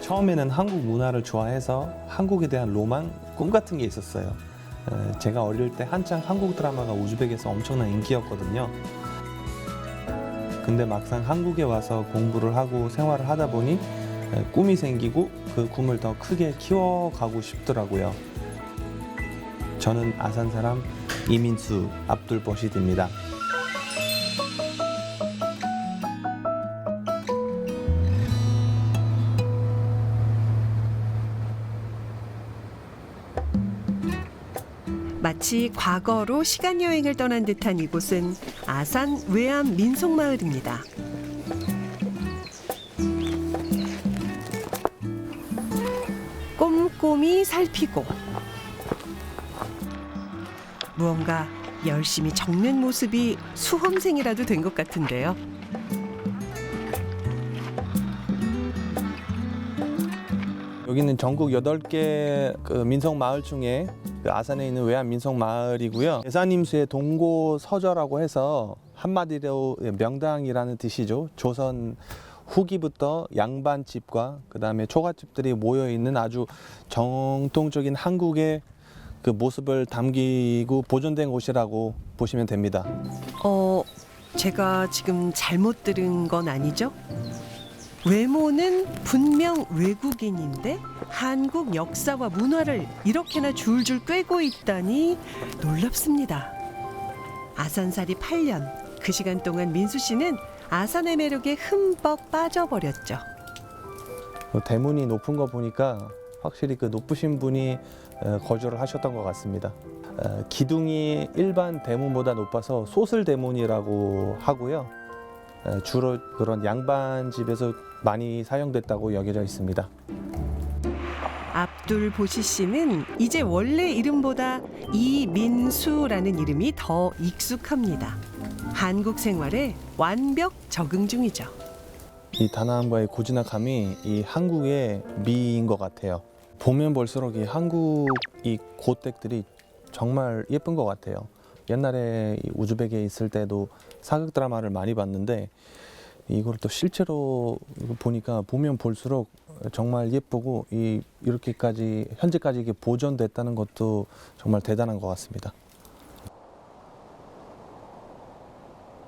처음에는 한국 문화를 좋아해서 한국에 대한 로망, 꿈 같은 게 있었어요. 제가 어릴 때 한창 한국 드라마가 우즈벡에서 엄청난 인기였거든요. 근데 막상 한국에 와서 공부를 하고 생활을 하다 보니 꿈이 생기고 그 꿈을 더 크게 키워가고 싶더라고요. 저는 아산 사람 이민수 압둘버시드입니다. 마치 과거로 시간여행을 떠난 듯한 이곳은 아산 외암 민속마을입니다. 꼼꼼히 살피고 무언가 열심히 적는 모습이 수험생이라도 된 것 같은데요. 여기는 전국 8개 그 민속 마을 중에 그 아산에 있는 외암 민속 마을이고요. 예산임수의 동고서저라고 해서 한마디로 명당이라는 뜻이죠. 조선 후기부터 양반집과 그다음에 초가집들이 모여 있는 아주 정통적인 한국의 그 모습을 담기고 보존된 곳이라고 보시면 됩니다. 제가 지금 잘못 들은 건 아니죠? 외모는 분명 외국인인데 한국 역사와 문화를 이렇게나 줄줄 꿰고 있다니 놀랍습니다. 아산살이 8년, 그 시간 동안 민수 씨는 아산의 매력에 흠뻑 빠져버렸죠. 대문이 높은 거 보니까 확실히 그 높으신 분이 거주를 하셨던 것 같습니다. 기둥이 일반 대문보다 높아서 소슬대문이라고 하고요. 주로 그런 양반집에서 많이 사용됐다고 여겨져 있습니다. 압둘보시 씨는 이제 원래 이름보다 이민수라는 이름이 더 익숙합니다. 한국 생활에 완벽 적응 중이죠. 이 다나안과의 고즈넉함이 이 한국의 미인 것 같아요. 보면 볼수록 이 한국 이 고댁들이 정말 예쁜 것 같아요. 옛날에 이 우즈벡에 있을 때도 사극 드라마를 많이 봤는데 이걸 또 실제로 보니까 보면 볼수록 정말 예쁘고 이렇게까지 현재까지 이게 보존됐다는 것도 정말 대단한 것 같습니다.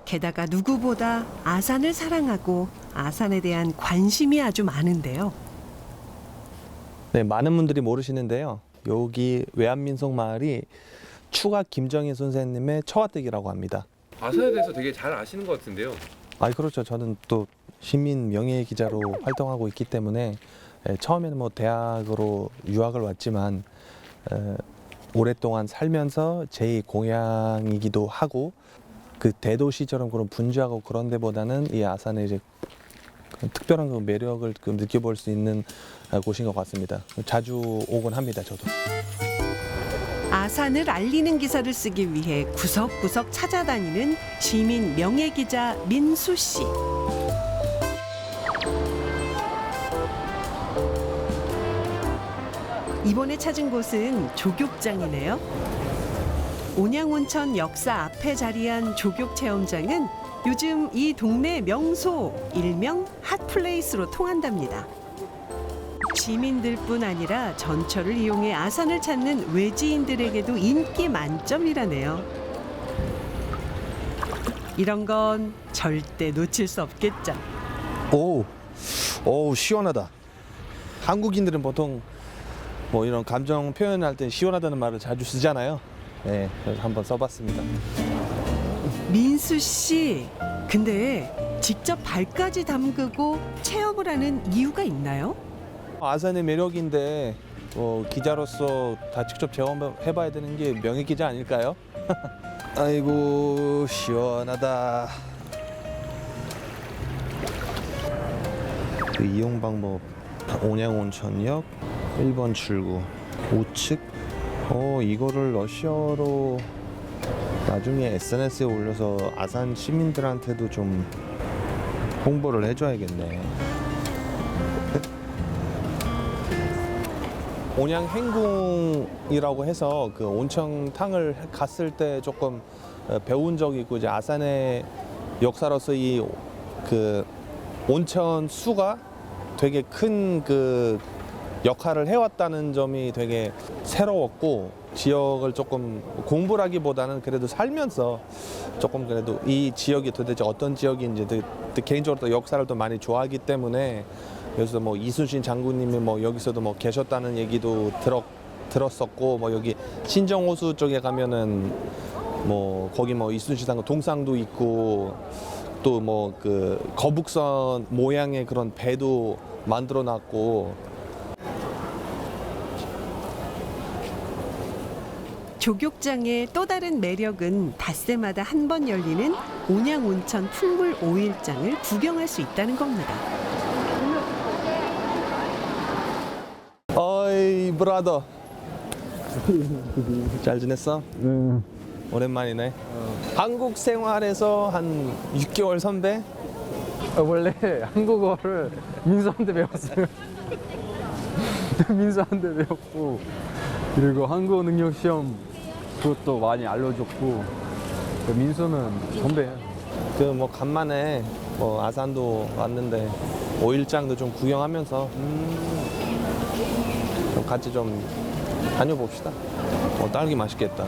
게다가 누구보다 아산을 사랑하고 아산에 대한 관심이 아주 많은데요. 네, 많은 분들이 모르시는데요. 여기 외암민속마을이 추가 김정희 선생님의 처가댁이라고 합니다. 아산에 대해서 되게 잘 아시는 것 같은데요. 그렇죠. 저는 또 시민 명예 기자로 활동하고 있기 때문에 처음에는 뭐 대학으로 유학을 왔지만 오랫동안 살면서 제 고향이기도 하고 그 대도시처럼 그런 분주하고 그런 데보다는 이 아산에 이제 특별한 그 매력을 느껴볼 수 있는 곳인 것 같습니다. 자주 오곤 합니다, 저도. 아산을 알리는 기사를 쓰기 위해 구석구석 찾아다니는 시민 명예기자 민수 씨. 이번에 찾은 곳은 조격장이네요. 온양온천 역사 앞에 자리한 조격체험장은 요즘 이 동네 명소, 일명 핫플레이스로 통한답니다. 시민들뿐 아니라 전철을 이용해 아산을 찾는 외지인들에게도 인기 만점이라네요. 이런 건 절대 놓칠 수 없겠죠. 오, 시원하다. 한국인들은 보통 뭐 이런 감정 표현할 때 시원하다는 말을 자주 쓰잖아요. 네, 그래서 한번 써봤습니다. 민수 씨, 근데 직접 발까지 담그고 체험을 하는 이유가 있나요? 아산의 매력인데 기자로서 다 직접 체험해봐야 되는 게 명예 기자 아닐까요? 아이고 시원하다. 그 이용 방법 온양온천역 1번 출구 우측. 이거를 러시아어로 나중에 SNS에 올려서 아산 시민들한테도 좀 홍보를 해줘야겠네. 온양 행궁이라고 해서 그 온천탕을 갔을 때 조금 배운 적이 있고, 이제 아산의 역사로서 이 그 온천 수가 되게 큰 그 역할을 해왔다는 점이 되게 새로웠고, 지역을 조금 공부라기보다는 그래도 살면서 조금 그래도 이 지역이 도대체 어떤 지역인지 개인적으로 또 역사를 또 많이 좋아하기 때문에, 그래서 뭐 이순신 장군님이 뭐 여기서도 뭐 계셨다는 얘기도 들었었고, 뭐 여기 신정호수 쪽에 가면은 뭐 거기 뭐 이순신 장군 동상도 있고, 또 뭐 그 거북선 모양의 그런 배도 만들어 놨고. 조격장의 또 다른 매력은 닷새마다 한 번 열리는 온양온천 풍물 5일장을 구경할 수 있다는 겁니다. 어이 브라더, 잘 지냈어? 오랜만이네. 한국 생활에서 한 6개월 선배? 원래 한국어를 민수한테 배웠어요. 민수한테 배웠고, 그리고 한국어 능력 시험 그것도 많이 알려줬고, 민수는 선배야. 그 뭐 간만에 뭐 아산도 왔는데 5일장도 좀 구경하면서 좀 같이 좀 다녀봅시다. 딸기 맛있겠다.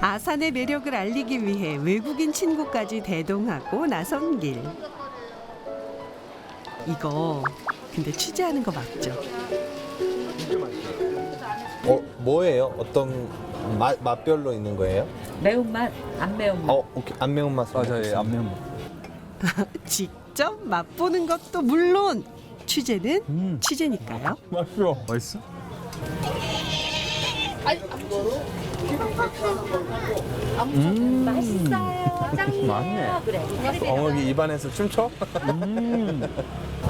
아산의 매력을 알리기 위해 외국인 친구까지 대동하고 나선 길. 이거 근데 취재하는 거 맞죠? 뭐예요? 어떤 맛별로 있는 거예요? 매운맛, 안 매운맛. 오케이. 안 매운 맛. 맞아요, 안 매운 거. 직접 맛보는 것도 물론 취재는 취재니까요. 맛있어. 맛있어? 맛있어요. 짱이에요. 맞네. 그래. 어묵이 입안에서 춤춰?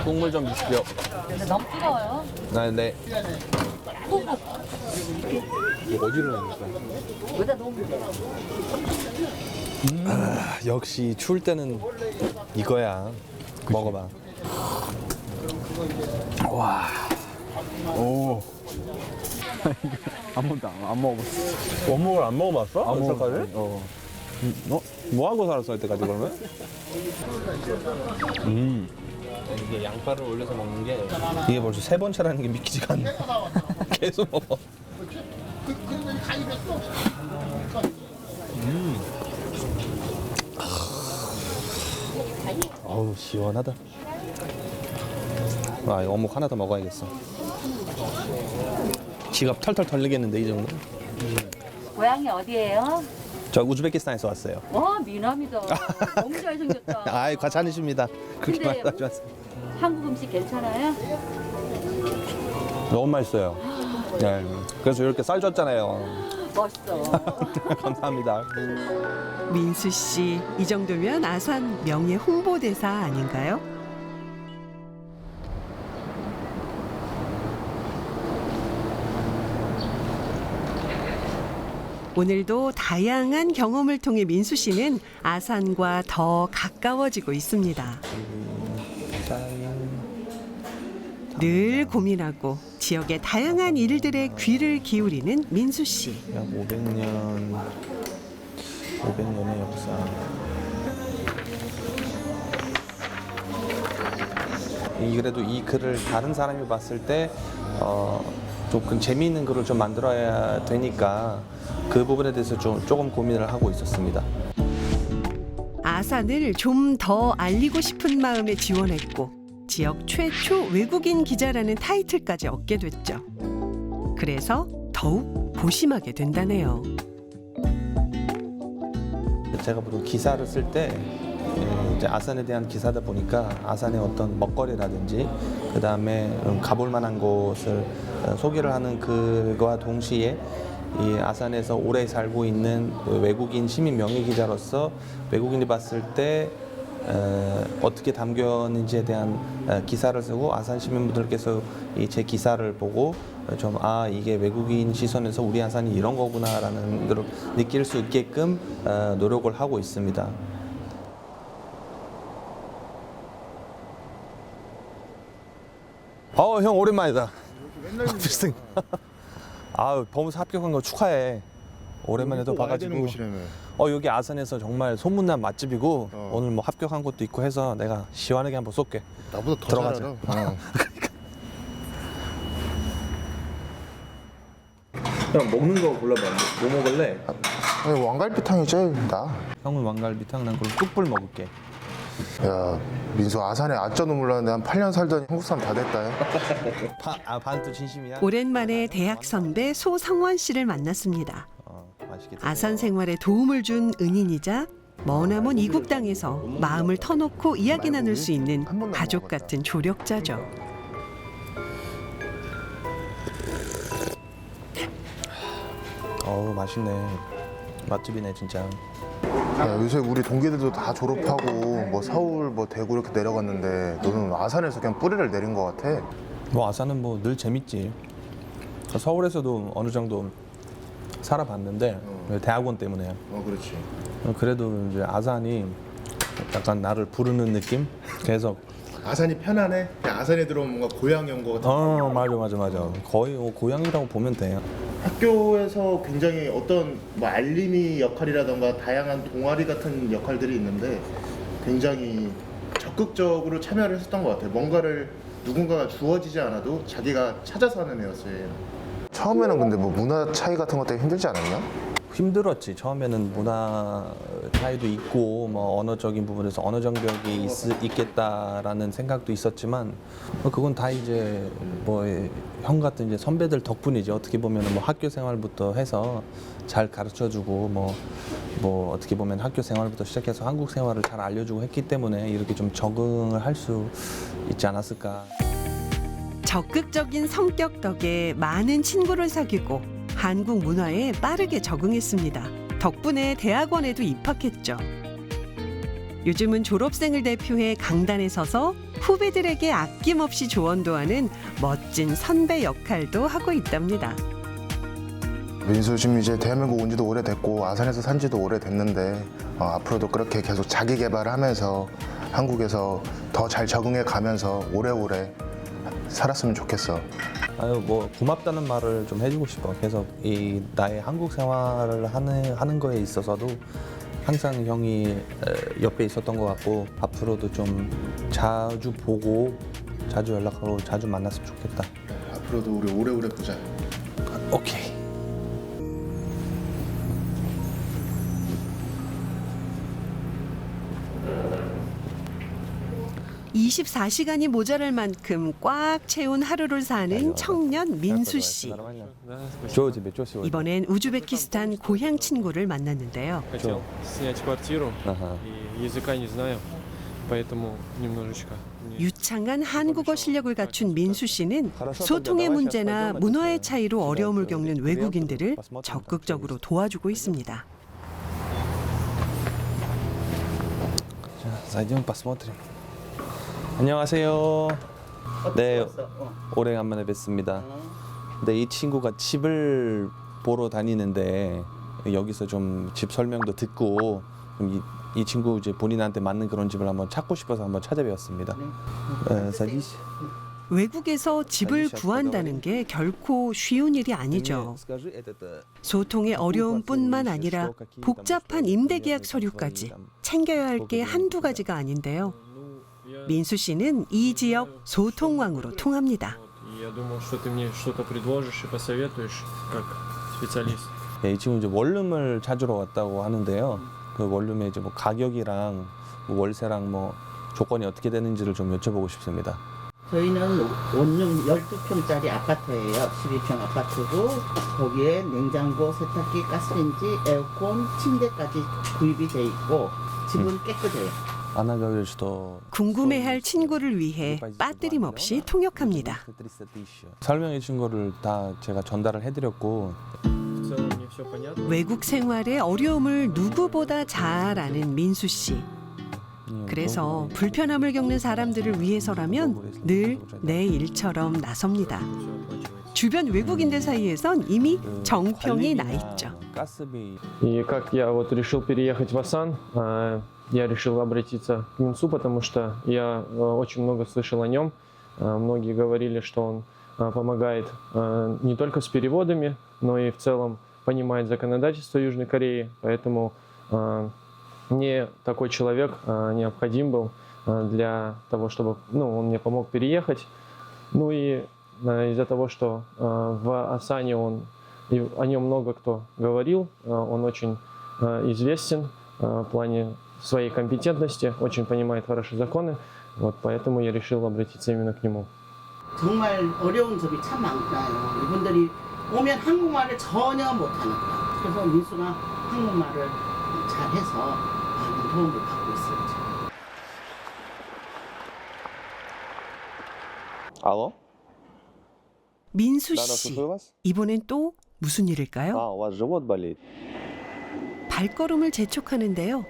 국물 좀 주십시오. 근데 너무 뜨거워요. 네. 어디로 내는 거야? 여기다 너무 역시 추울 때는 이거야. 먹어봐. 오. 한 번도 안 먹어봤어. 원목을 안 먹어봤어? 안 여태까지? 먹어봤어. 뭐 하고 살았어 여태까지 그러면? 이게 양파를 올려서 먹는 게 이게 벌써 세 번째라는 게 믿기지가 않네. 계속 먹어. 어우 시원하다. 아 이거 어묵 하나 더 먹어야겠어. 지갑 털털 털리겠는데 이 정도? 고향이 어디예요? 저 우즈베키스탄에서 왔어요. 와, 미남이다. 너무 잘생겼다. 아이 과찬이십니다. 그렇게 근데 말하지 마세요. 한국 음식 괜찮아요? 너무 맛있어요. 네. 그래서 이렇게 쌀 줬잖아요. 멋있어. 감사합니다. 민수 씨, 이 정도면 아산 명예 홍보대사 아닌가요? 오늘도 다양한 경험을 통해 민수 씨는 아산과 더 가까워지고 있습니다. 늘 고민하고 지역의 다양한 일들에 귀를 기울이는 민수 씨. 약 500년의 역사. 그래도 이 글을 다른 사람이 봤을 때 조금 재미있는 글을 좀 만들어야 되니까 그 부분에 대해서 조금 고민을 하고 있었습니다. 아산을 좀 더 알리고 싶은 마음에 지원했고 지역 최초 외국인 기자라는 타이틀까지 얻게 됐죠. 그래서 더욱 고심하게 된다네요. 제가 보통 기사를 쓸 때 이제 아산에 대한 기사다 보니까 아산의 어떤 먹거리라든지 그 다음에 가볼 만한 곳을 소개를 하는 그거와 동시에 이 아산에서 오래 살고 있는 외국인 시민 명예 기자로서 외국인이 봤을 때 어떻게 담겼는지에 대한 기사를 쓰고 아산 시민분들께서 이 제 기사를 보고 좀 이게 외국인 시선에서 우리 아산이 이런 거구나라는 걸 느낄 수 있게끔 노력을 하고 있습니다. 형 오랜만이다. 비슷한. 범사 합격한 거 축하해. 오랜만에 또 봐가지고. 여기 아산에서 정말 소문난 맛집이고 오늘 뭐 합격한 것도 있고 해서 내가 시원하게 한번 쏠게. 나보다 더 들어가자. 잘 알아. 형 먹는 거 골라봐. 뭐 먹을래? 아니, 왕갈비탕이 제일 나. 형은 왕갈비탕, 난 그럼 뚝불 먹을게. 야, 민수 아산에 아쩌도 몰랐는데 한 8년 살더니 한국 사람 다 됐다. 반도 진심이야? 오랜만에 대학 선배 소성원 씨를 만났습니다. 맛있겠다. 아산 생활에 도움을 준 은인이자 머나먼 이국 땅에서 마음을 터놓고 이야기 나눌 수 있는 가족 같은 조력자죠. 맛있네. 맛집이네 진짜. 야, 요새 우리 동기들도 다 졸업하고 뭐 서울 뭐 대구 이렇게 내려갔는데 너는 아산에서 그냥 뿌리를 내린 것 같아. 뭐 아산은 뭐 늘 재밌지. 서울에서도 어느 정도 살아봤는데 대학원 때문에. 그렇지. 그래도 이제 아산이 약간 나를 부르는 느낌? 계속. 아산이 편안해? 그냥 아산에 들어오면 뭔가 고향이 온 것 같아. 맞아. 거의 고향이라고 보면 돼. 학교에서 굉장히 어떤 뭐 알림이 역할이라던가 다양한 동아리 같은 역할들이 있는데 굉장히 적극적으로 참여를 했었던 것 같아요. 뭔가를 누군가가 주어지지 않아도 자기가 찾아서 하는 애였어요. 처음에는 근데 뭐 문화 차이 같은 것 때문에 힘들지 않았냐? 힘들었지. 처음에는 문화 차이도 있고 뭐 언어적인 부분에서 언어 장벽이 있겠다라는 생각도 있었지만 그건 다 이제 뭐 형 같은 이제 선배들 덕분이지. 어떻게 보면은 뭐 학교 생활부터 해서 잘 가르쳐주고 뭐 어떻게 보면 학교 생활부터 시작해서 한국 생활을 잘 알려주고 했기 때문에 이렇게 좀 적응을 할 수 있지 않았을까. 적극적인 성격 덕에 많은 친구를 사귀고 한국 문화에 빠르게 적응했습니다. 덕분에 대학원에도 입학했죠. 요즘은 졸업생을 대표해 강단에 서서 후배들에게 아낌없이 조언도 하는 멋진 선배 역할도 하고 있답니다. 민수 지금 이제 대한민국 온 지도 오래됐고 아산에서 산 지도 오래됐는데 앞으로도 그렇게 계속 자기 개발을 하면서 한국에서 더 잘 적응해 가면서 오래오래 살았으면 좋겠어. 뭐 고맙다는 말을 좀 해주고 싶어. 계속 이 나의 한국 생활을 하는 거에 있어서도 항상 형이 옆에 있었던 것 같고 앞으로도 좀 자주 보고 자주 연락하고 자주 만났으면 좋겠다. 앞으로도 우리 오래오래 보자. 오케이. (24시간이) 모자랄 만큼 꽉 채운 하루를 사는 청년 민수 씨. 이번엔 우즈베키스탄 고향 친구를 만났는데요. Хотел снять квартиру 아하. и языка не знаю, поэтому немножечко. 유창한 한국어 실력을 갖춘 민수 씨는 소통의 문제나 문화의 차이로 어려움을 겪는 외국인들을 적극적으로 도와주고 있습니다. Зайдем посмотрим. 안녕하세요. 네, 오래간만에 뵙습니다. 근데 이 친구가 집을 보러 다니는데 여기서 좀 집 설명도 듣고 좀 이 친구 이제 본인한테 맞는 그런 집을 한번 찾고 싶어서 한번 찾아뵈었습니다. 외국에서 집을 구한다는 게 결코 쉬운 일이 아니죠. 소통의 어려움뿐만 아니라 복잡한 임대계약 서류까지 챙겨야 할 게 한두 가지가 아닌데요. 민수 씨는 이 지역 소통왕으로 통합니다. Я думал, что ты мне что-то предложишь и посоветуешь как специалист. 이 친구 이제 원룸을 찾으러 왔다고 하는데요. 그 원룸의 이제 뭐 가격이랑 뭐 월세랑 뭐 조건이 어떻게 되는지를 좀 여쭤보고 싶습니다. 저희는 원룸 12평짜리 아파트예요. 12평 아파트고 거기에 냉장고, 세탁기, 가스레인지, 에어컨, 침대까지 구입이 돼 있고 집은 깨끗해요. 궁금해할 친구를 위해 빠뜨림 없이 통역합니다. 설명해 준 거를 다 제가 전달을 해드렸고 В целом мне все понятно. 외국 생활의 어려움을 누구보다 잘 아는 민수 씨. 그래서 불편함을 겪는 사람들을 위해서라면 늘 내 일처럼 나섭니다. 주변 외국인들 사이에선 이미 정평이 나 있죠. 가스비 И как я вот решил переехать в Асан, я решил обратиться к Минсу, потому что я очень много слышал о нем. Многие говорили, что он помогает не только с переводами, но и в целом понимает законодательство Южной Кореи. Поэтому мне такой человек необходим был для того, чтобы он мне помог переехать. Ну и из-за того, что в Асане и о нем много кто говорил, он очень известен в плане своей компетентности, очень понимает хорошо законы, вот поэтому я решил обратиться именно к нему. 정말 어려운 점이 참 많아요. 이분들이 오면 한국말을 전혀 못하는 거예요. 그래서 민수가 한국말을 잘해서 많은 도움을 받고 있어요. 지금. 알로? 민수 씨, 이번엔 또 무슨 일일까요? у вас живот болит. 발걸음을 재촉하는데요.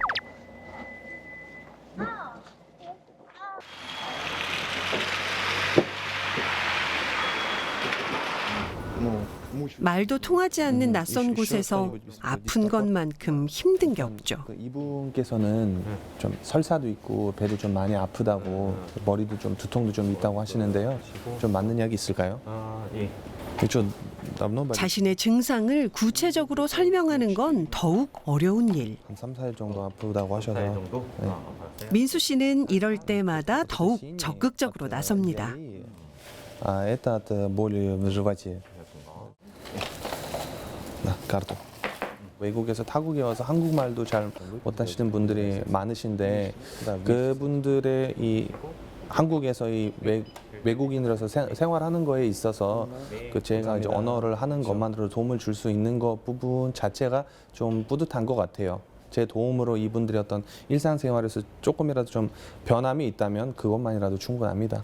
말도 통하지 않는 낯선 곳에서 아픈 것만큼 힘든 게 없죠. 이분께서는 좀 설사도 있고 배도 좀 많이 아프다고 머리도 좀 두통도 좀 있다고 하시는데요. 좀 맞는 이야기 있을까요? 자신의 증상을 구체적으로 설명하는 건 더욱 어려운 일. 한 3, 4일 정도 아프다고 하셔서 네. 민수 씨는 이럴 때마다 더욱 적극적으로 나섭니다. Это от боли в животе. 카드. 외국에서 타국에 와서 한국말도 잘 못하시는 분들이 많으신데 그분들의 이 한국에서 이 외국인으로서 생활하는 거에 있어서 그 제가 이제 언어를 하는 것만으로 도움을 줄 수 있는 것 부분 자체가 좀 뿌듯한 것 같아요. 제 도움으로 이분들의 어떤 일상생활에서 조금이라도 좀 변함이 있다면 그것만이라도 충분합니다.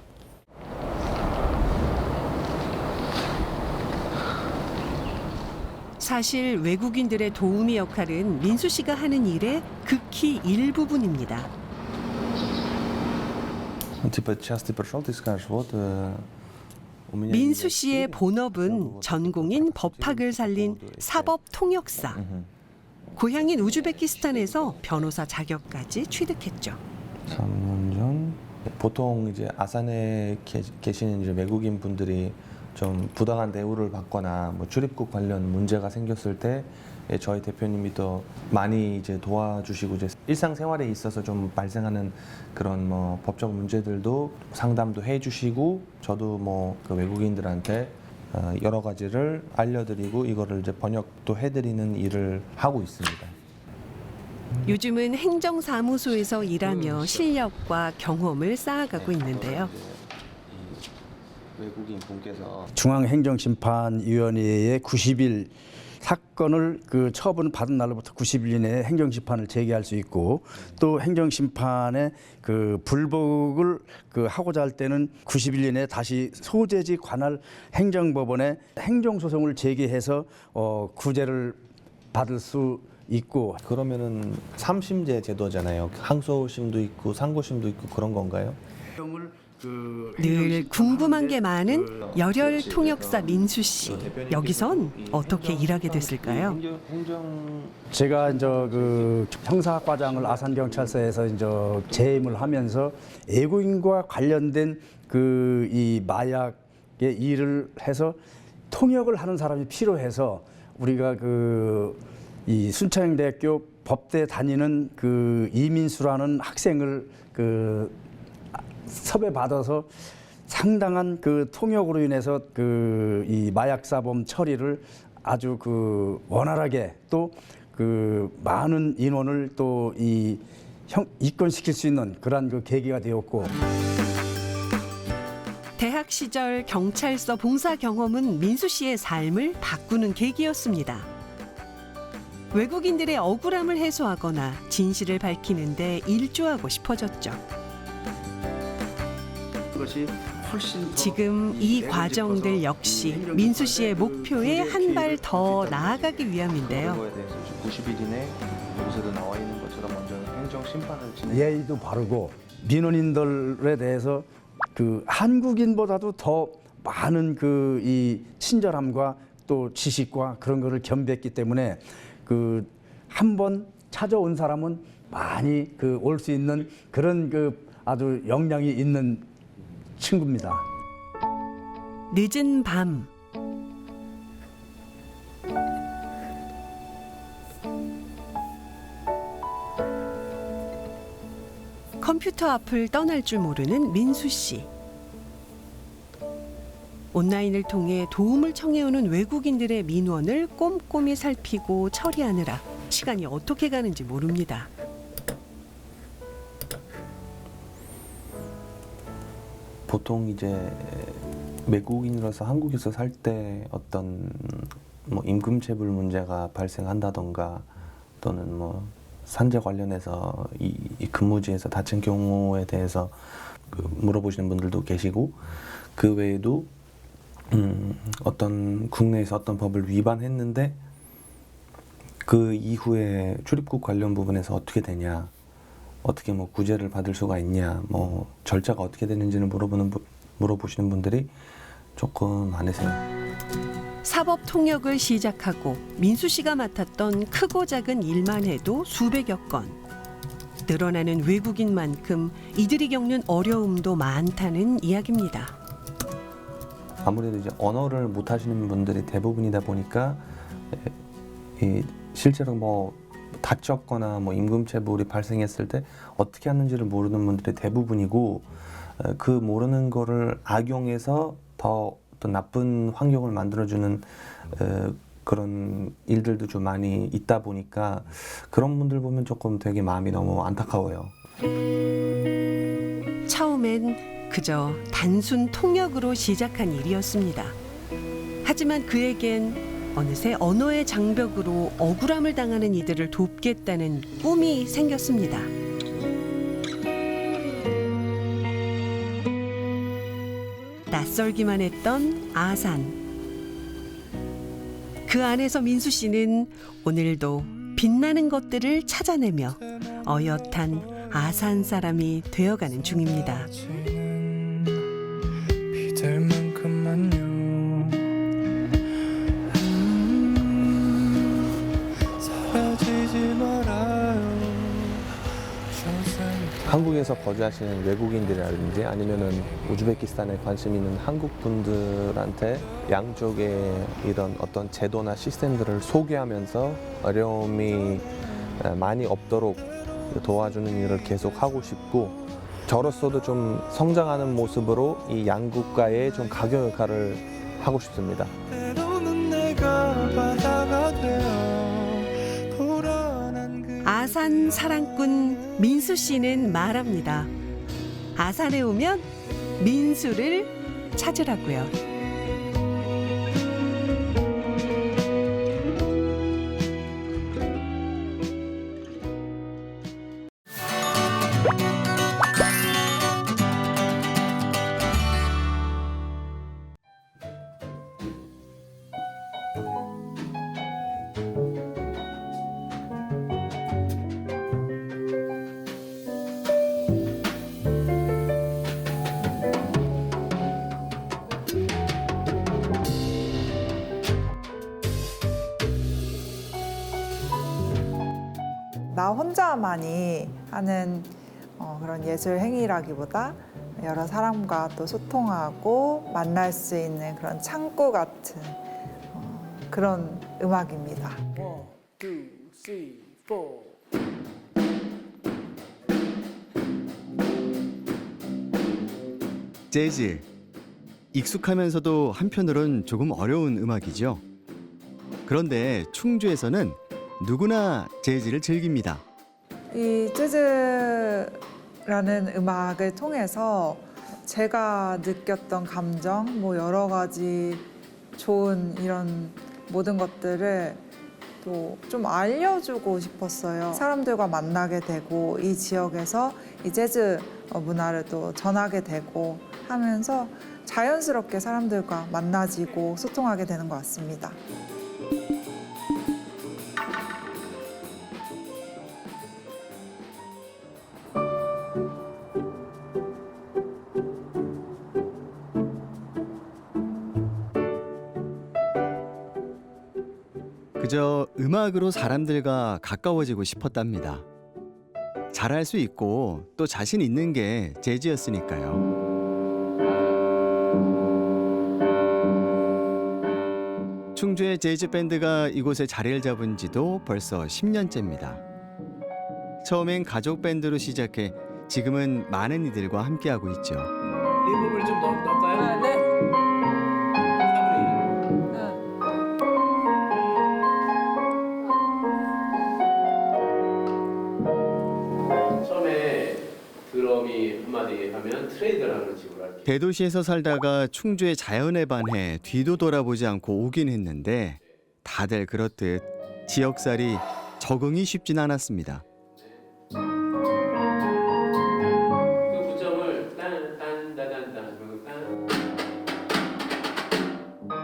사실 외국인들의 도우미 역할은 민수 씨가 하는 일의 극히 일부분입니다. 민수 씨의 본업은 전공인 법학을 살린 사법통역사. 고향인 우즈베키스탄에서 변호사 자격까지 취득했죠. 3년 전 보통 이제 아산에 계시는 이제 외국인 분들이 좀 부당한 대우를 받거나 뭐 출입국 관련 문제가 생겼을 때 저희 대표님이 더 많이 이제 도와주시고 이제 일상생활에 있어서 좀 발생하는 그런 뭐 법적 문제들도 상담도 해주시고 저도 뭐 그 외국인들한테 여러 가지를 알려드리고 이거를 이제 번역도 해드리는 일을 하고 있습니다. 요즘은 행정사무소에서 일하며 실력과 경험을 쌓아가고 있는데요. 외국인 분께서 중앙행정심판위원회의 90일 사건을 그 처분 받은 날로부터 90일 이내에 행정심판을 제기할 수 있고 또 행정심판의 그 불복을 그 하고자 할 때는 90일 이내에 다시 소재지 관할 행정법원에 행정소송을 제기해서 구제를 받을 수 있고. 그러면은 3심제 제도잖아요. 항소심도 있고 상고심도 있고 그런 건가요? 늘 궁금한 게 많은 열혈 통역사 민수 씨. 여기선 어떻게 일하게 됐을까요? 제가 이제 그 형사과장을 아산경찰서에서 이제 재임을 하면서 외국인과 관련된 그 이 마약의 일을 해서 통역을 하는 사람이 필요해서 우리가 그 이 순천대학교 법대 다니는 그 이민수라는 학생을 그 섭외받아서 상당한 그 통역으로 인해서 그 이 마약사범 처리를 아주 그 원활하게 또 그 많은 인원을 또 이 입건시킬 수 있는 그러한 그 계기가 되었고. 대학 시절 경찰서 봉사 경험은 민수 씨의 삶을 바꾸는 계기였습니다. 외국인들의 억울함을 해소하거나 진실을 밝히는 데 일조하고 싶어졌죠. 지금 이 과정들 역시 민수 씨의 목표에 한 발 더 나아가기 위함인데요. 90일 이내 여기서도 나와 있는 것처럼 먼저 행정 심판을 진행. 예의도 바르고 민원인들에 대해서 그 한국인보다도 더 많은 그 이 친절함과 또 지식과 그런 거를 겸비했기 때문에 그 한 번 찾아온 사람은 많이 그 올 수 있는 그런 그 아주 역량이 있는 친구입니다. 늦은 밤 컴퓨터 앞을 떠날 줄 모르는 민수 씨. 온라인을 통해 도움을 청해오는 외국인들의 민원을 꼼꼼히 살피고 처리하느라 시간이 어떻게 가는지 모릅니다. 보통 이제 외국인으로서 한국에서 살 때 어떤 뭐 임금체불 문제가 발생한다던가 또는 뭐 산재 관련해서 이 근무지에서 다친 경우에 대해서 그 물어보시는 분들도 계시고, 그 외에도 어떤 국내에서 어떤 법을 위반했는데 그 이후에 출입국 관련 부분에서 어떻게 되냐, 어떻게 뭐 구제를 받을 수가 있냐, 뭐 절차가 어떻게 되는지를 물어보시는 분들이 조금 많으세요. 사법 통역을 시작하고 민수 씨가 맡았던 크고 작은 일만 해도 수백여 건. 늘어나는 외국인만큼 이들이 겪는 어려움도 많다는 이야기입니다. 아무래도 이제 언어를 못 하시는 분들이 대부분이다 보니까 실제로 뭐 다쳤거나 뭐 임금체불이 발생했을 때 어떻게 하는지를 모르는 분들이 대부분이고, 그 모르는 거를 악용해서 더 어떤 나쁜 환경을 만들어주는 그런 일들도 좀 많이 있다 보니까 그런 분들 보면 조금 되게 마음이 너무 안타까워요. 처음엔 그저 단순 통역으로 시작한 일이었습니다. 하지만 그에겐 어느새 언어의 장벽으로 억울함을 당하는 이들을 돕겠다는 꿈이 생겼습니다. 낯설기만 했던 아산. 그 안에서 민수 씨는 오늘도 빛나는 것들을 찾아내며 어엿한 아산 사람이 되어가는 중입니다. 한국에서 거주하시는 외국인들이라든지 아니면은 우즈베키스탄에 관심 있는 한국 분들한테 양쪽의 이런 어떤 제도나 시스템들을 소개하면서 어려움이 많이 없도록 도와주는 일을 계속 하고 싶고, 저로서도 좀 성장하는 모습으로 이 양국가의 좀 가교 역할을 하고 싶습니다. 아산 사랑꾼 민수 씨는 말합니다. 아산에 오면 민수를 찾으라고요. 나 혼자만이 하는 그런 예술 행위라기보다 여러 사람과 또 소통하고 만날 수 있는 그런 창구 같은 그런 음악입니다. 1, 2, 3, 4. 재즈. 익숙하면서도 한편으론 조금 어려운 음악이죠. 그런데 충주에서는 누구나 재즈를 즐깁니다. 이 재즈라는 음악을 통해서 제가 느꼈던 감정, 뭐 여러 가지 좋은 이런 모든 것들을 또 좀 알려주고 싶었어요. 사람들과 만나게 되고 이 지역에서 이 재즈 문화를 또 전하게 되고 하면서 자연스럽게 사람들과 만나지고 소통하게 되는 것 같습니다. 그저 음악으로 사람들과 가까워지고 싶었답니다. 잘할 수 있고 또 자신 있는 게 재즈였으니까요. 충주의 재즈 밴드가 이곳에 자리를 잡은 지도 벌써 10년째입니다. 처음엔 가족 밴드로 시작해 지금은 많은 이들과 함께하고 있죠. 리버브를 좀 넣을까요? 네. 처음에 드럼이 한마디 하면 트레이드라는 식으로 할게요. 대도시에서 살다가 충주의 자연에 반해 뒤도 돌아보지 않고 오긴 했는데 다들 그렇듯 지역살이 적응이 쉽진 않았습니다. 그 구점을 딴딴따단딴 그리고 딴.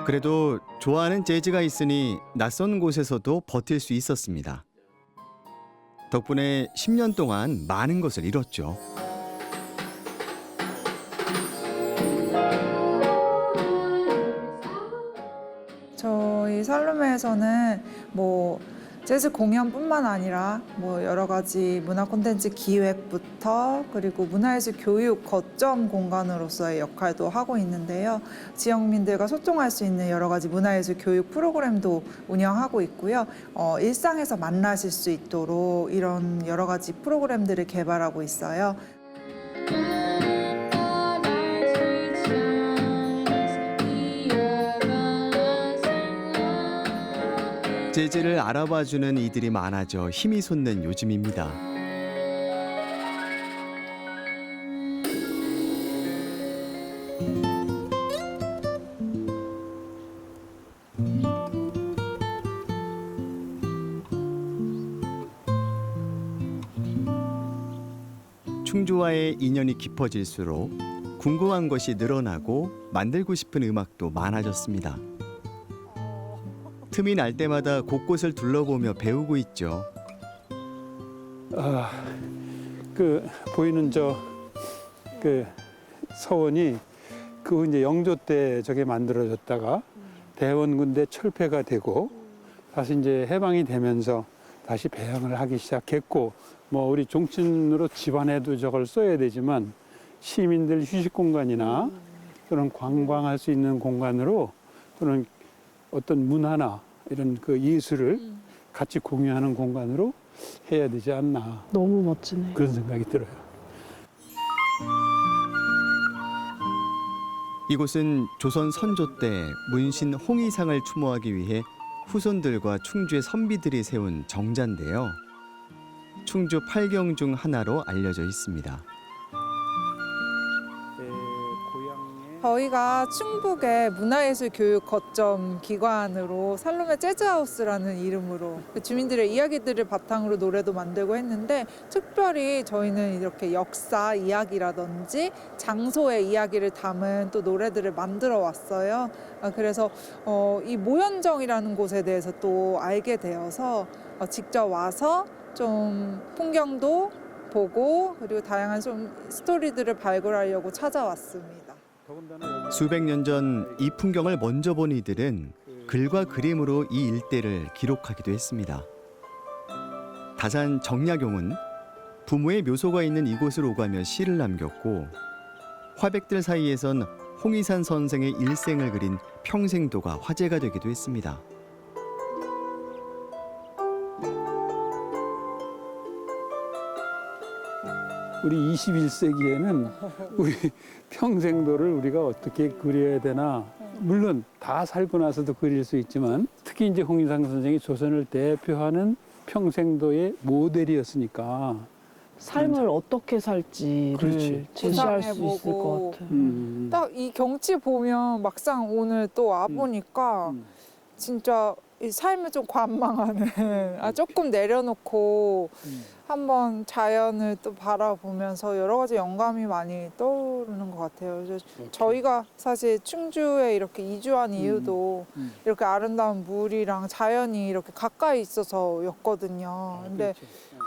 그래도 좋아하는 재즈가 있으니 낯선 곳에서도 버틸 수 있었습니다. 덕분에 10년 동안 많은 것을 이뤘죠. 저희 살룸에서는 뭐 재즈 공연뿐만 아니라 뭐 여러 가지 문화 콘텐츠 기획부터 그리고 문화예술 교육 거점 공간으로서의 역할도 하고 있는데요. 지역민들과 소통할 수 있는 여러 가지 문화예술 교육 프로그램도 운영하고 있고요. 일상에서 만나실 수 있도록 이런 여러 가지 프로그램들을 개발하고 있어요. 재즈를 알아봐주는 이들이 많아져 힘이 솟는 요즘입니다. 충주와의 인연이 깊어질수록 궁금한 것이 늘어나고 만들고 싶은 음악도 많아졌습니다. 틈이 날 때마다 곳곳을 둘러보며 배우고 있죠. 그 보이는 그 서원이 그 이제 영조 때 저게 만들어졌다가 대원군대 철폐가 되고 다시 이제 해방이 되면서 다시 배양을 하기 시작했고 뭐 우리 종친으로 집안에도 저걸 써야 되지만 시민들 휴식 공간이나 그런 관광할 수 있는 공간으로 그런 어떤 문화나 이런 그 예술을 같이 공유하는 공간으로 해야 되지 않나. 너무 멋지네. 그런 생각이 들어요. 이곳은 조선 선조 때 문신 홍의상을 추모하기 위해 후손들과 충주의 선비들이 세운 정자인데요. 충주 8경 중 하나로 알려져 있습니다. 저희가 충북의 문화예술 교육 거점 기관으로 살롬의 재즈하우스라는 이름으로 주민들의 이야기들을 바탕으로 노래도 만들고 했는데 특별히 저희는 이렇게 역사 이야기라든지 장소의 이야기를 담은 또 노래들을 만들어 왔어요. 그래서 이 모현정이라는 곳에 대해서 또 알게 되어서 직접 와서 좀 풍경도 보고 그리고 다양한 좀 스토리들을 발굴하려고 찾아왔습니다. 수백 년 전 이 풍경을 먼저 본 이들은 글과 그림으로 이 일대를 기록하기도 했습니다. 다산 정약용은 부모의 묘소가 있는 이곳을 오가며 시를 남겼고 화백들 사이에선 홍의산 선생의 일생을 그린 평생도가 화제가 되기도 했습니다. 우리 21세기에는 우리 평생도를 우리가 어떻게 그려야 되나. 물론 다 살고 나서도 그릴 수 있지만 특히 이제 홍의상 선생이 조선을 대표하는 평생도의 모델이었으니까 삶을 어떻게 살지를 그렇지. 제시할 수 있을 것 같아. 딱 이 경치 보면 막상 오늘 또 와보니까 진짜 이 삶을 좀 관망하는 조금 내려놓고 한번 자연을 또 바라보면서 여러 가지 영감이 많이 떠오르는 것 같아요. 그래서 저희가 사실 충주에 이렇게 이주한 이유도 이렇게 아름다운 물이랑 자연이 이렇게 가까이 있어서였거든요. 근데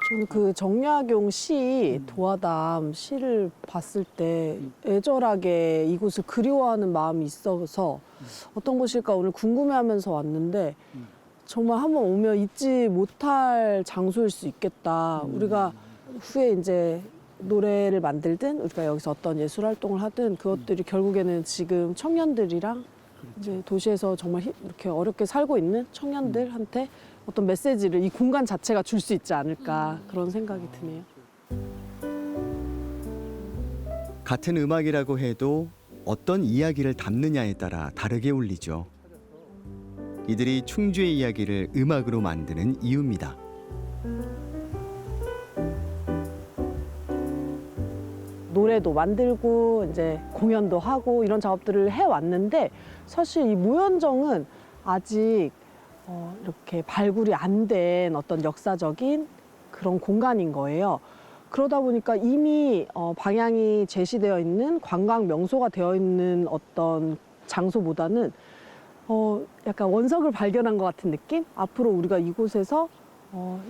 저는 그 정약용 시 도화담 시를 봤을 때 애절하게 이곳을 그리워하는 마음이 있어서 어떤 곳일까 오늘 궁금해하면서 왔는데 정말 한번 오면 잊지 못할 장소일 수 있겠다. 우리가 후에 이제 노래를 만들든 우리가 여기서 어떤 예술 활동을 하든 그것들이 결국에는 지금 청년들이랑 이제 도시에서 정말 이렇게 어렵게 살고 있는 청년들한테 어떤 메시지를 이 공간 자체가 줄 수 있지 않을까 그런 생각이 드네요. 같은 음악이라고 해도 어떤 이야기를 담느냐에 따라 다르게 울리죠. 이들이 충주의 이야기를 음악으로 만드는 이유입니다. 노래도 만들고 이제 공연도 하고 이런 작업들을 해왔는데 사실 이 무연정은 아직 이렇게 발굴이 안 된 어떤 역사적인 그런 공간인 거예요. 그러다 보니까 이미 방향이 제시되어 있는 관광 명소가 되어 있는 어떤 장소보다는 약간 원석을 발견한 것 같은 느낌? 앞으로 우리가 이곳에서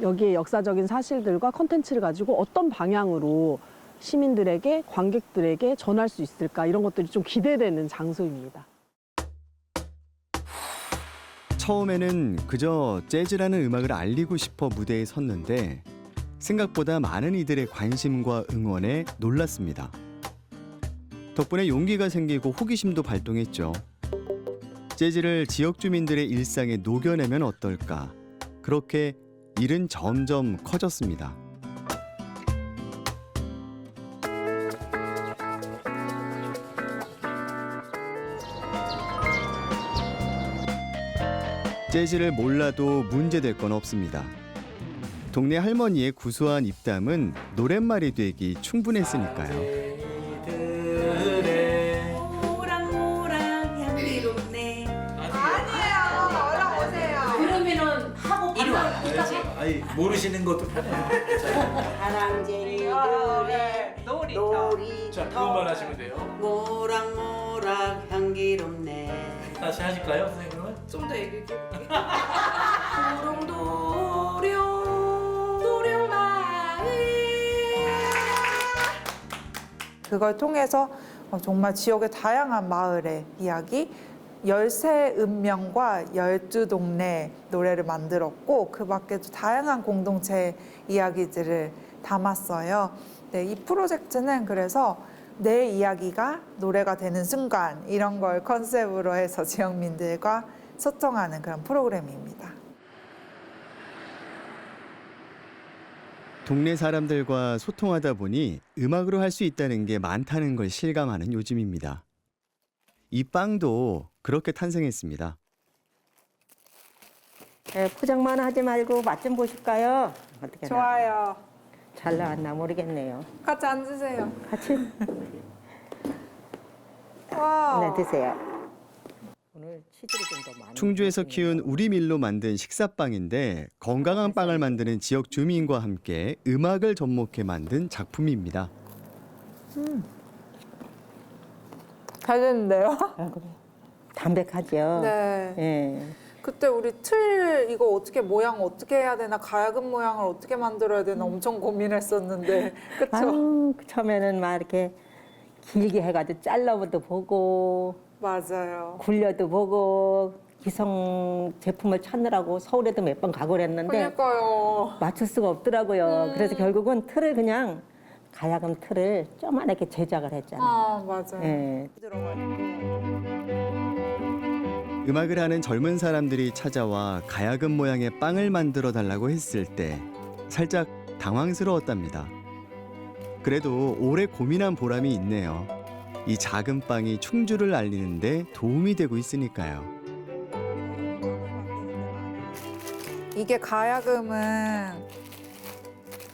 여기에 역사적인 사실들과 컨텐츠를 가지고 어떤 방향으로 시민들에게, 관객들에게 전할 수 있을까 이런 것들이 좀 기대되는 장소입니다. 처음에는 그저 재즈라는 음악을 알리고 싶어 무대에 섰는데 생각보다 많은 이들의 관심과 응원에 놀랐습니다. 덕분에 용기가 생기고 호기심도 발동했죠. 재즈를 지역 주민들의 일상에 녹여내면 어떨까? 그렇게 일은 점점 커졌습니다. 재즈를 몰라도 문제될 건 없습니다. 동네 할머니의 구수한 입담은 노랫말이 되기 충분했으니까요. 모락모락 향기롭네. 아니에요. 얼른 오세요. 그러면은 하고 이리 와. 아니 모르시는 것도 편해요. 다람쥐들의 놀이. 자 그것만 하시면 돼요. 모락모락 향기롭네. 다시 하실까요, 선생님은? 좀 더 얘기해. 도룡도룡 마을. 그걸 통해서 정말 지역의 다양한 마을의 이야기, 13읍명과 12동네 노래를 만들었고 그 밖에도 다양한 공동체 이야기들을 담았어요. 네, 이 프로젝트는 그래서 내 이야기가 노래가 되는 순간 이런 걸 컨셉으로 해서 지역민들과 소통하는 그런 프로그램입니다. 동네 사람들과 소통하다 보니 음악으로 할 수 있다는 게 많다는 걸 실감하는 요즘입니다. 이 빵도 그렇게 탄생했습니다. 포장만 하지 말고 맛 좀 보실까요? 어떻게 좋아요. 잘 나왔나 모르겠네요. 같이 앉으세요. 같이? 와. 네, 드세요. 오늘 치즈를 좀 더 많이. 충주에서 키운 우리 밀로 만든 식사빵인데 건강한 빵을 만드는 지역 주민과 함께 음악을 접목해 만든 작품입니다. 잘 됐는데요? 담백하죠. 네. 예. 그때 우리 틀 이거 어떻게 모양 어떻게 해야 되나 가야금 모양을 어떻게 만들어야 되나 엄청 고민했었는데 그쵸? 아유, 처음에는 막 이렇게 길게 해가지고 잘라도 보고 맞아요. 굴려도 보고 기성 제품을 찾느라고 서울에도 몇 번 가고 그랬는데 그러니까요. 맞출 수가 없더라고요. 그래서 결국은 틀을 그냥 가야금 틀을 조그맣게 제작을 했잖아요. 아 맞아요. 예. 음악을 하는 젊은 사람들이 찾아와 가야금 모양의 빵을 만들어 달라고 했을 때 살짝 당황스러웠답니다. 그래도 오래 고민한 보람이 있네요. 이 작은 빵이 충주를 알리는데 도움이 되고 있으니까요. 이게 가야금은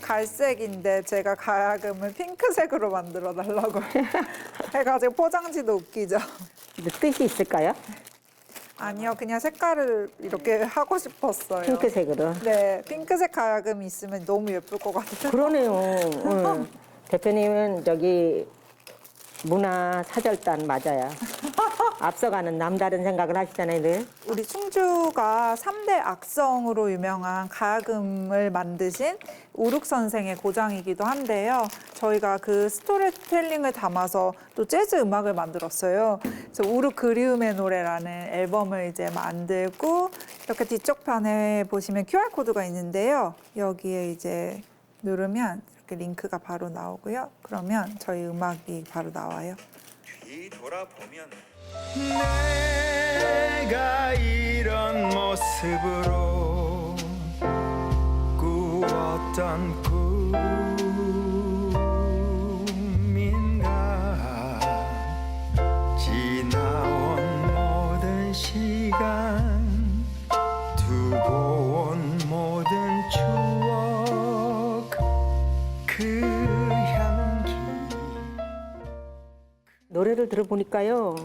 갈색인데 제가 가야금을 핑크색으로 만들어 달라고 해가지고 포장지도 웃기죠. 뜻이 있을까요? 아니요, 그냥 색깔을 이렇게 하고 싶었어요. 핑크색으로. 네, 핑크색 가야금이 있으면 너무 예쁠 것 같아요. 그러네요. 대표님은 저기 문화사절단 맞아요. 앞서가는 남다른 생각을 하시잖아요, 늘. 우리 충주가 3대 악성으로 유명한 가야금을 만드신 우룩 선생의 고장이기도 한데요. 저희가 그 스토리텔링을 담아서 또 재즈 음악을 만들었어요. 그래서 우룩 그리움의 노래라는 앨범을 이제 만들고 이렇게 뒤쪽 편에 보시면 QR코드가 있는데요. 여기에 이제 누르면 이렇게 링크가 바로 나오고요. 그러면 저희 음악이 바로 나와요. 뒤돌아보면 내가 이런 모습으로 꾸었던 꿈인가 지나온 모든 시간 두고 온 모든 추억 그 향기 노래를 들어보니까요.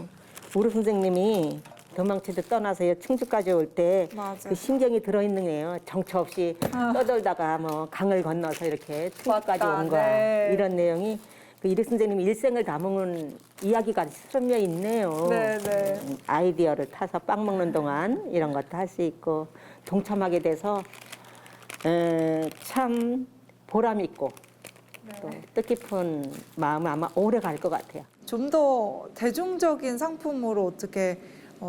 우루 선생님이 도망치듯 떠나서 충주까지 올 때 그 심경이 들어있는 거예요. 정처 없이 떠돌다가 뭐 강을 건너서 이렇게 충주까지 온 거야. 네. 이런 내용이 그 이루 선생님이 일생을 담은 이야기가 스며 있네요. 네. 아이디어를 타서 빵 먹는 동안 이런 것도 할 수 있고 동참하게 돼서 참 보람 있고 또 뜻깊은 마음은 아마 오래 갈 것 같아요. 좀 더 대중적인 상품으로 어떻게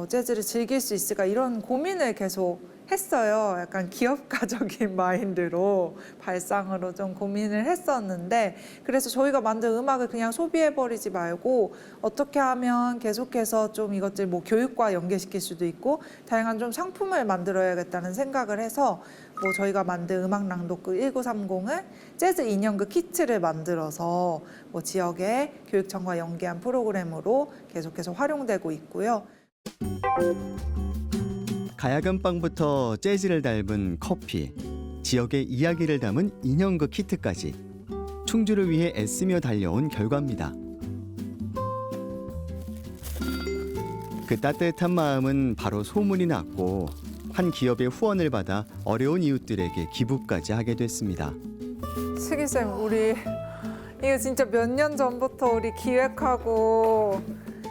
재즈를 즐길 수 있을까 이런 고민을 계속 했어요. 약간 기업가적인 마인드로 발상으로 좀 고민을 했었는데 그래서 저희가 만든 음악을 그냥 소비해버리지 말고 어떻게 하면 계속해서 좀 이것들 뭐 교육과 연계시킬 수도 있고 다양한 좀 상품을 만들어야겠다는 생각을 해서 뭐 저희가 만든 음악 낭독극 1930은 재즈 인형극 키트를 만들어서 뭐 지역의 교육청과 연계한 프로그램으로 계속해서 활용되고 있고요. 가야금빵부터 재즈를 닮은 커피, 지역의 이야기를 담은 인형극 키트까지 충주를 위해 애쓰며 달려온 결과입니다. 그 따뜻한 마음은 바로 소문이 났고 한 기업의 후원을 받아 어려운 이웃들에게 기부까지 하게 됐습니다. 슬기쌤, 우리 이거 진짜 몇 년 전부터 우리 기획하고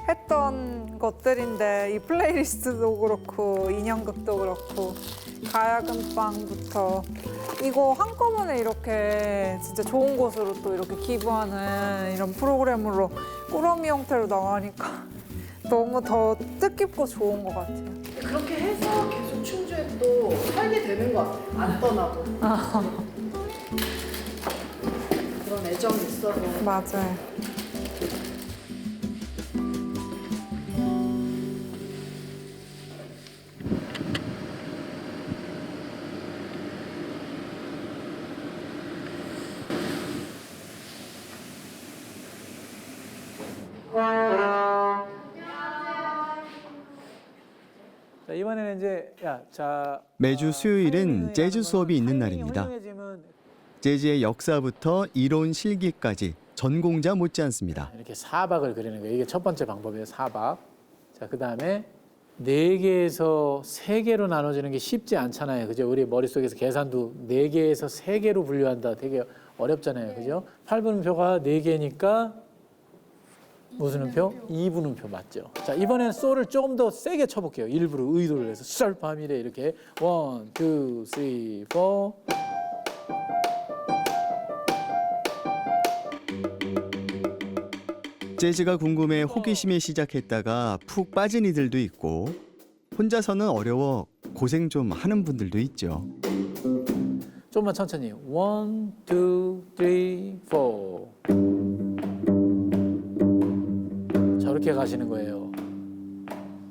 했던 것들인데 이 플레이리스트도 그렇고 인형극도 그렇고 가야금빵부터 이거 한꺼번에 이렇게 진짜 좋은 곳으로 또 이렇게 기부하는 이런 프로그램으로 꾸러미 형태로 나가니까 너무 더 뜻깊고 좋은 것 같아요. 그렇게 해서 계속 충주에 또 살게 되는 것 같아요. 안 떠나고. 그런 애정이 있어서. 맞아요. 자, 이번에는 이제 매주 수요일은 재즈 수업이 있는 날입니다. 재즈의 역사부터 이론 실기까지 전공자 못지않습니다. 이렇게 사박을 그리는 거예요. 이게 첫 번째 방법이에요. 사박. 자, 그다음에 4개에서 3개로 나눠지는 게 쉽지 않잖아요. 그죠? 우리 머릿속에서 계산도 4개에서 3개로 분류한다. 되게 어렵잖아요. 그죠? 8분음표가 4개니까 무슨 음표? 2분음표 맞죠? 자, 이번에는 소를 조금 더 세게 쳐볼게요. 일부러 의도를 해서 썰파미래 이렇게 1, 2, 3, 4 재즈가 궁금해 호기심에 시작했다가 푹 빠진 이들도 있고 혼자서는 어려워 고생 좀 하는 분들도 있죠. 좀만 천천히 1, 2, 3, 4 저렇게 가시는 거예요.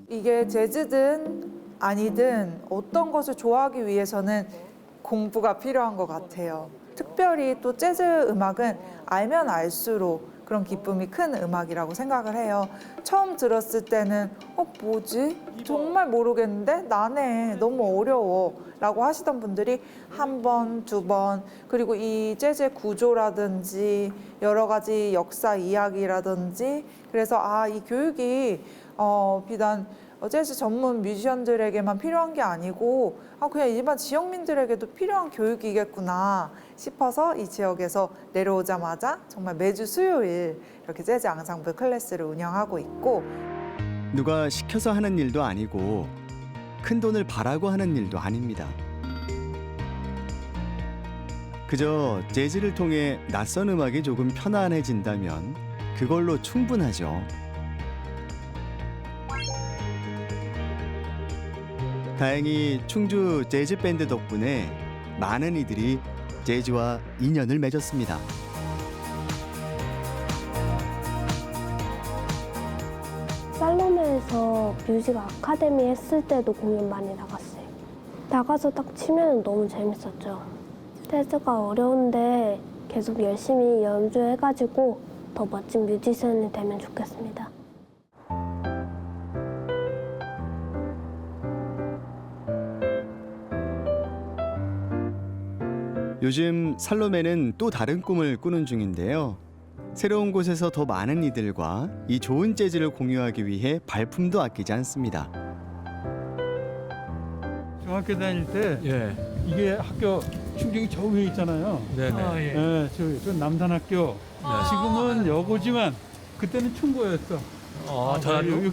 이게 재즈든 아니든 어떤 것을 좋아하기 위해서는 공부가 필요한 것 같아요. 특별히 또 재즈 음악은 알면 알수록 그런 기쁨이 큰 음악이라고 생각을 해요. 처음 들었을 때는 뭐지? 정말 모르겠는데? 나네. 너무 어려워. 라고 하시던 분들이 한 번, 두 번, 그리고 이 재즈의 구조라든지 여러 가지 역사 이야기라든지 그래서 이 교육이 비단 재즈 전문 뮤지션들에게만 필요한 게 아니고 그냥 일반 지역민들에게도 필요한 교육이겠구나 싶어서 이 지역에서 내려오자마자 정말 매주 수요일 이렇게 재즈 앙상블 클래스를 운영하고 있고 누가 시켜서 하는 일도 아니고 큰 돈을 바라고 하는 일도 아닙니다. 그저 재즈를 통해 낯선 음악이 조금 편안해진다면 그걸로 충분하죠. 다행히 충주 재즈 밴드 덕분에 많은 이들이 재즈와 인연을 맺었습니다. 살로메에서 뮤직 아카데미 했을 때도 공연 많이 나갔어요. 나가서 딱 치면 너무 재밌었죠. 재즈가 어려운데 계속 열심히 연주해가지고 더 멋진 뮤지션이 되면 좋겠습니다. 요즘 살로메는 또 다른 꿈을 꾸는 중인데요. 새로운 곳에서 더 많은 이들과 이 좋은 재즈를 공유하기 위해 발품도 아끼지 않습니다. 중학교 다닐 때 이게 학교 충정이 저 위에 있잖아요. 네네. 네, 저 남산학교. 지금은 여고지만 그때는 충고였어.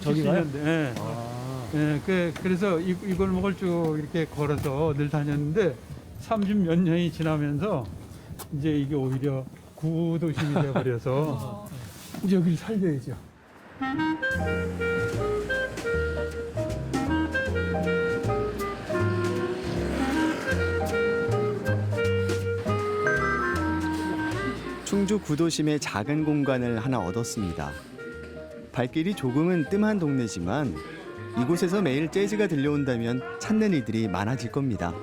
저기가요? 네. 그래서 이 골목을 쭉 이렇게 걸어서 늘 다녔는데 30몇 년이 지나면서 이제 이게 오히려 구도심이 되어버려서 이제 여기를 살려야죠. 충주 구도심의 작은 공간을 하나 얻었습니다. 발길이 조금은 뜸한 동네지만 이곳에서 매일 재즈가 들려온다면 찾는 이들이 많아질 겁니다.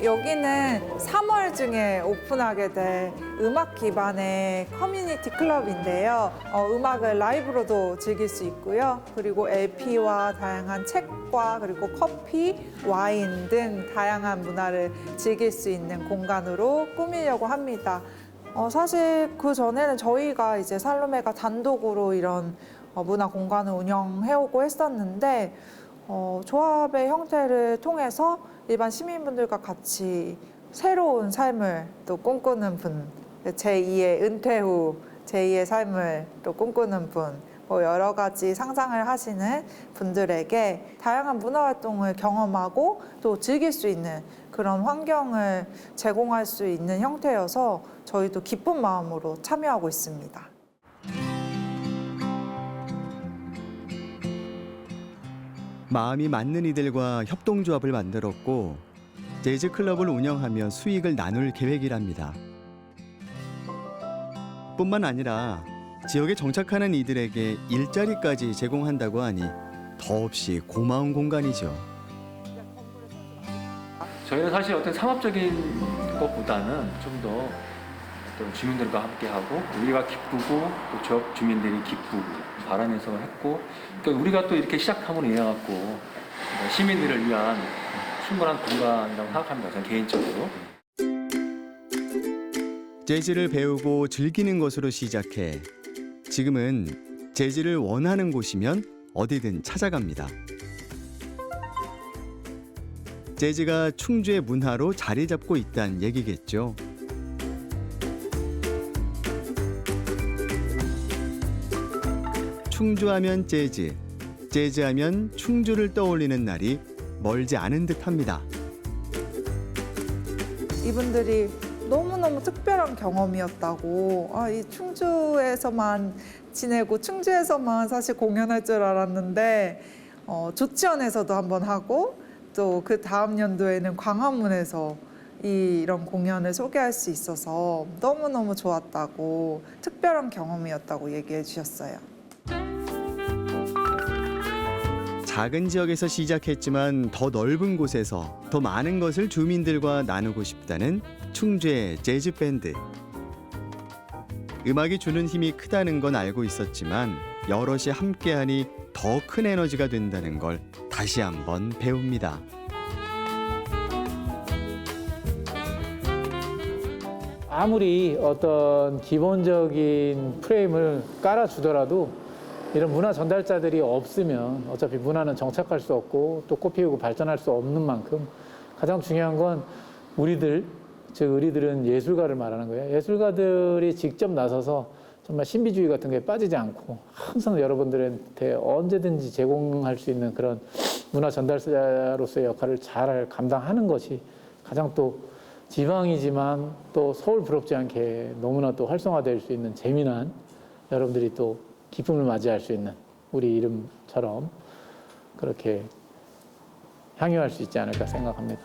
여기는 3월 중에 오픈하게 될 음악 기반의 커뮤니티 클럽인데요. 음악을 라이브로도 즐길 수 있고요. 그리고 LP와 다양한 책과 그리고 커피, 와인 등 다양한 문화를 즐길 수 있는 공간으로 꾸미려고 합니다. 사실 그 전에는 저희가 이제 살로메가 단독으로 이런 문화 공간을 운영해오고 했었는데 조합의 형태를 통해서 일반 시민분들과 같이 새로운 삶을 또 꿈꾸는 분, 제2의 은퇴 후 제2의 삶을 또 꿈꾸는 분, 여러 가지 상상을 하시는 분들에게 다양한 문화활동을 경험하고 또 즐길 수 있는 그런 환경을 제공할 수 있는 형태여서 저희도 기쁜 마음으로 참여하고 있습니다. 마음이 맞는 이들과 협동조합을 만들었고 재즈 클럽을 운영하며 수익을 나눌 계획이랍니다. 뿐만 아니라 지역에 정착하는 이들에게 일자리까지 제공한다고 하니 더없이 고마운 공간이죠. 저희는 사실 어떤 상업적인 것보다는 좀 더 어떤 주민들과 함께하고 우리가 기쁘고 또 지역 주민들이 기쁘고 바라면서 했고, 그러니까 우리가 또 이렇게 시작함으로 인해 갖고 시민들을 위한 충분한 공간이라고 생각합니다. 저는 개인적으로. 재즈를 배우고 즐기는 것으로 시작해 지금은 재즈를 원하는 곳이면 어디든 찾아갑니다. 재즈가 충주의 문화로 자리 잡고 있다는 얘기겠죠. 충주하면 재즈, 재즈하면 충주를 떠올리는 날이 멀지 않은 듯합니다. 이분들이 너무너무 특별한 경험이었다고, 이 충주에서만 지내고 충주에서만 사실 공연할 줄 알았는데 조치원에서도 한번 하고 또 그 다음 연도에는 광화문에서 이런 공연을 소개할 수 있어서 너무너무 좋았다고, 특별한 경험이었다고 얘기해 주셨어요. 작은 지역에서 시작했지만 더 넓은 곳에서 더 많은 것을 주민들과 나누고 싶다는 충주의 재즈 밴드. 음악이 주는 힘이 크다는 건 알고 있었지만 여럿이 함께하니 더 큰 에너지가 된다는 걸 다시 한번 배웁니다. 아무리 어떤 기본적인 프레임을 깔아주더라도 이런 문화 전달자들이 없으면 어차피 문화는 정착할 수 없고 또 꽃피우고 발전할 수 없는 만큼 가장 중요한 건 우리들 즉 우리들은 예술가를 말하는 거예요. 예술가들이 직접 나서서 정말 신비주의 같은 게 빠지지 않고 항상 여러분들한테 언제든지 제공할 수 있는 그런 문화 전달자로서의 역할을 잘 감당하는 것이 가장 또 지방이지만 또 서울 부럽지 않게 너무나 또 활성화될 수 있는 재미난 여러분들이 또 기쁨을 맞이할 수 있는 우리 이름처럼 그렇게 향유할 수 있지 않을까 생각합니다.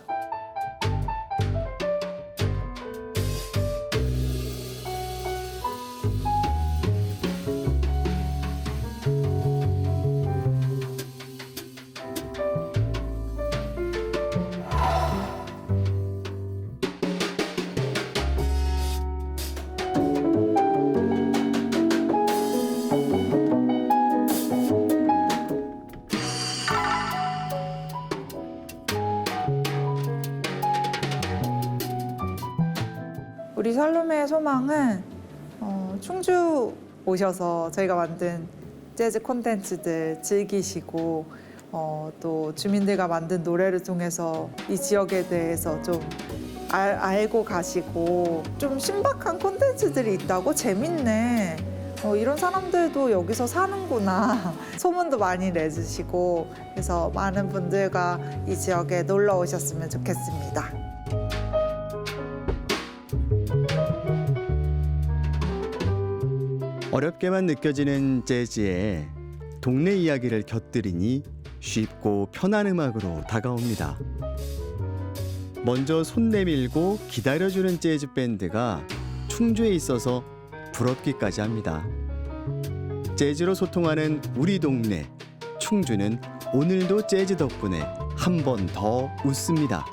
우리 살로메의 소망은 충주 오셔서 저희가 만든 재즈 콘텐츠들 즐기시고 또 주민들과 만든 노래를 통해서 이 지역에 대해서 좀 알고 가시고 좀 신박한 콘텐츠들이 있다고 재밌네. 이런 사람들도 여기서 사는구나. 소문도 많이 내주시고 그래서 많은 분들과 이 지역에 놀러 오셨으면 좋겠습니다. 어렵게만 느껴지는 재즈에 동네 이야기를 곁들이니 쉽고 편한 음악으로 다가옵니다. 먼저 손 내밀고 기다려주는 재즈 밴드가 충주에 있어서 부럽기까지 합니다. 재즈로 소통하는 우리 동네 충주는 오늘도 재즈 덕분에 한 번 더 웃습니다.